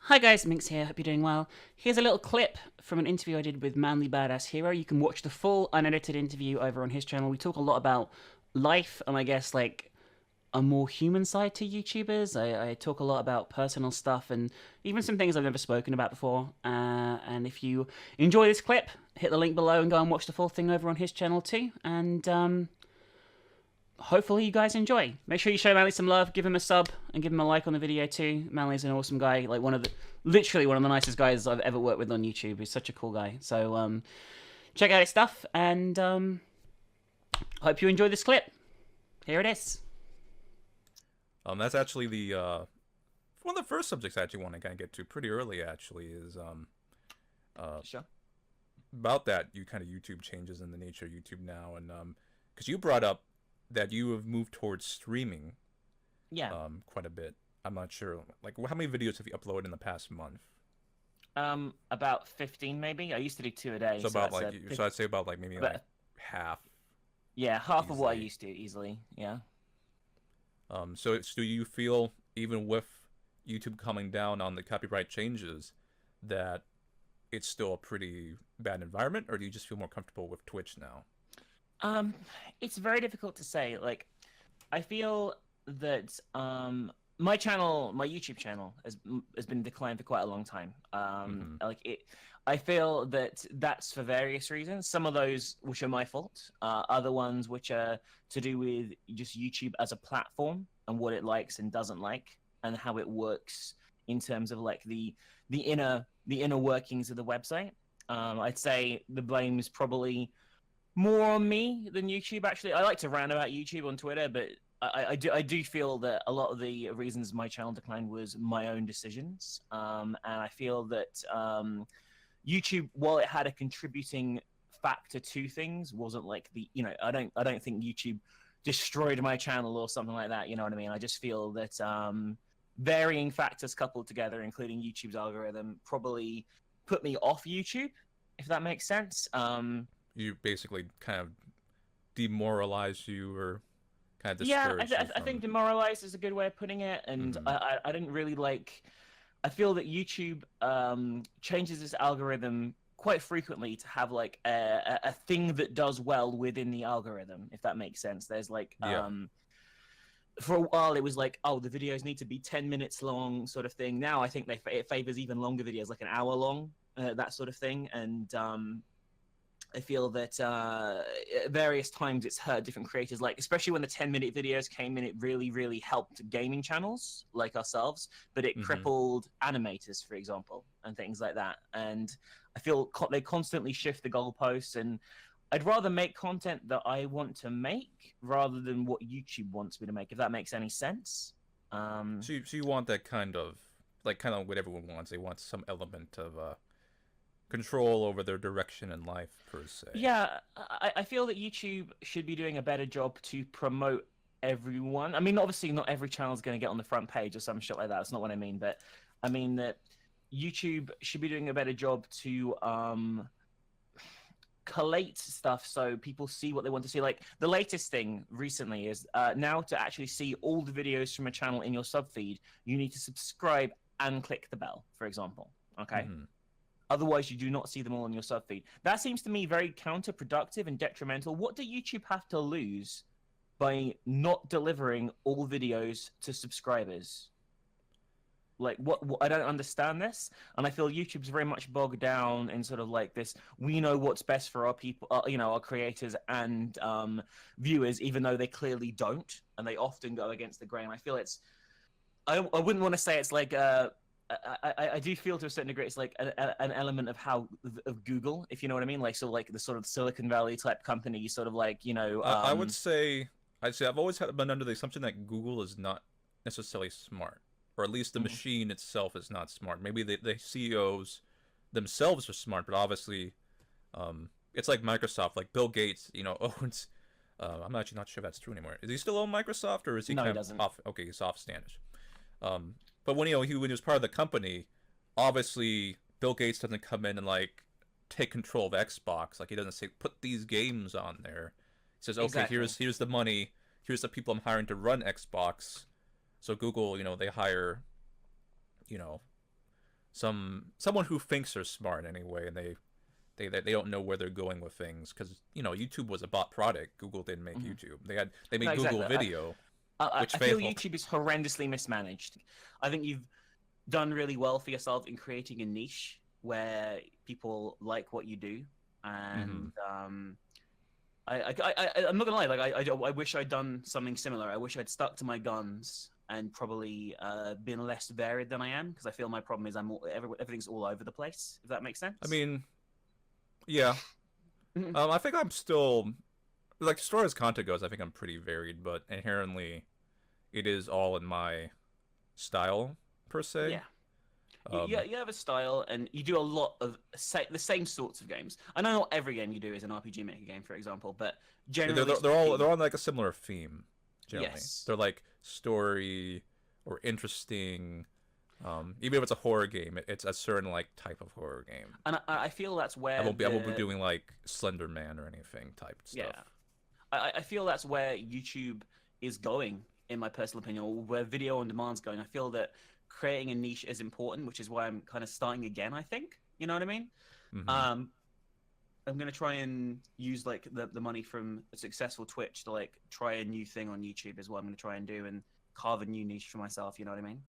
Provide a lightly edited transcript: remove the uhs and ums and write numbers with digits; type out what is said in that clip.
Hi guys, Minx here, hope you're doing well. Here's a little clip from an interview I did with Manly Badass Hero. You can watch the full unedited interview over on his channel. We talk a lot about life and I guess like a more human side to YouTubers. I talk a lot about personal stuff and even some things I've never spoken about before. And if you enjoy this clip, hit the link below and go and watch the full thing over on his channel too. And hopefully you guys enjoy. Make sure you show Manly some love, give him a sub, and give him a like on the video too. Manly's an awesome guy, like literally one of the nicest guys I've ever worked with on YouTube. He's such a cool guy. So check out his stuff, and hope you enjoy this clip. Here it is. That's actually the one of the first subjects I actually want to kind of get to pretty early. Actually, is Sure. about that you kind of YouTube changes in the nature of YouTube now, and because you brought up that you have moved towards streaming, Yeah. quite a bit. I'm not sure, like how many videos have you uploaded in the past month? About 15 maybe. I used to do 2 a day. So about like, so I'd say about like maybe like half. Yeah, half of what I easily. used to easily. Yeah. So do you feel even with YouTube coming down on the copyright changes that it's still a pretty bad environment, or do you just feel more comfortable with Twitch now? It's very difficult to say. Like, I feel that my channel, my YouTube channel, has been declined for quite a long time. Like it, I feel that that's for various reasons. Some of those which are my fault, other ones which are to do with just YouTube as a platform and what it likes and doesn't like, and how it works in terms of like the inner workings of the website. I'd say the blame is probably more on me than YouTube. Actually, I like to rant about YouTube on Twitter, but I do feel that a lot of the reasons my channel declined was my own decisions, and I feel that YouTube, while it had a contributing factor to things, wasn't like I don't think YouTube destroyed my channel or something like that. You know what I mean? I just feel that varying factors coupled together, including YouTube's algorithm, probably put me off YouTube, if that makes sense. You basically kind of demoralize you or kind of Yeah, discourage you I think from. demoralized is a good way of putting it, and Mhm. I didn't really like. I feel that YouTube changes its algorithm quite frequently to have like a thing that does well within the algorithm, if that makes sense. There's like Yeah. for a while it was like, oh, the videos need to be 10 minutes long, sort of thing. Now I think it favors even longer videos, like an hour long, that sort of thing, and I feel that at various times it's hurt different creators, like especially when the 10-minute videos came in, it really, really helped gaming channels like ourselves, but it Mhm. crippled animators, for example, and things like that. And I feel they constantly shift the goalposts, and I'd rather make content that I want to make rather than what YouTube wants me to make, if that makes any sense. Um, So you want that kind of like kind of what everyone wants. They want some element of control over their direction in life per se. Yeah, I feel that YouTube should be doing a better job to promote everyone. I mean, obviously, not every channel is going to get on the front page or some shit like that. That's not what I mean. But I mean that YouTube should be doing a better job to collate stuff so people see what they want to see. Like the latest thing recently is now to actually see all the videos from a channel in your sub feed, you need to subscribe and click the bell, for example. Okay. Mhm. Otherwise, you do not see them all on your sub feed. That seems to me very counterproductive and detrimental. What do YouTube have to lose by not delivering all videos to subscribers? Like, what I don't understand this, and I feel YouTube's very much bogged down in sort of like this. We know what's best for our people, our creators and viewers, even though they clearly don't, and they often go against the grain. I feel it's. I wouldn't want to say it's like I do feel to a certain degree it's like an element of how of Google, if you know what I mean, like so like the sort of Silicon Valley type company, sort of like I would say I've always been under the assumption that Google is not necessarily smart, or at least the mhm. machine itself is not smart. Maybe the CEOs themselves are smart, but obviously, it's like Microsoft. Like Bill Gates, owns. I'm actually not sure if that's true anymore. Is he still own Microsoft, or is he No, he kind of doesn't. off? Okay, he's off standish. But when he was part of the company, obviously Bill Gates doesn't come in and like take control of Xbox. Like he doesn't say put these games on there. He says, okay, Exactly. here's the money, here's the people I'm hiring to run Xbox. So Google, they hire, you know, someone who thinks they're smart anyway, and they don't know where they're going with things because YouTube was a bought product. Google didn't make Mhm. YouTube. They No, made Google exactly. Video, which I feel failed. YouTube is horrendously mismanaged. I think you've done really well for yourself in creating a niche where people like what you do, Hmm. and I'm not gonna lie. Like I wish I'd done something similar. I wish I'd stuck to my guns and probably been less varied than I am because I feel my problem is everything's all over the place. If that makes I sense. mean, yeah. I think I'm still like as far as content goes. I think I'm pretty varied, but inherently, it is all in my style per se. Yeah. You, Um, you have a style and you do a lot of the same sorts of games. I know not every game you do is an RPG Maker game, for example, but generally they're speaking, on like a similar theme. Generally, yes. they're like story or interesting. Even if it's a horror game, it's a certain like type of horror game. And I feel that's I where won't be doing like Slender Man or anything type yeah, stuff. I feel that's where YouTube is going, in my personal opinion, or where video on demand's going. I feel that creating a niche is important, which is why I'm kind of starting again. I think you know what I mean. Hmm. Um, I'm gonna try and use like the money from a successful Twitch to like try a new thing on YouTube is what I'm gonna try and do and carve a new niche for myself. You know what I mean?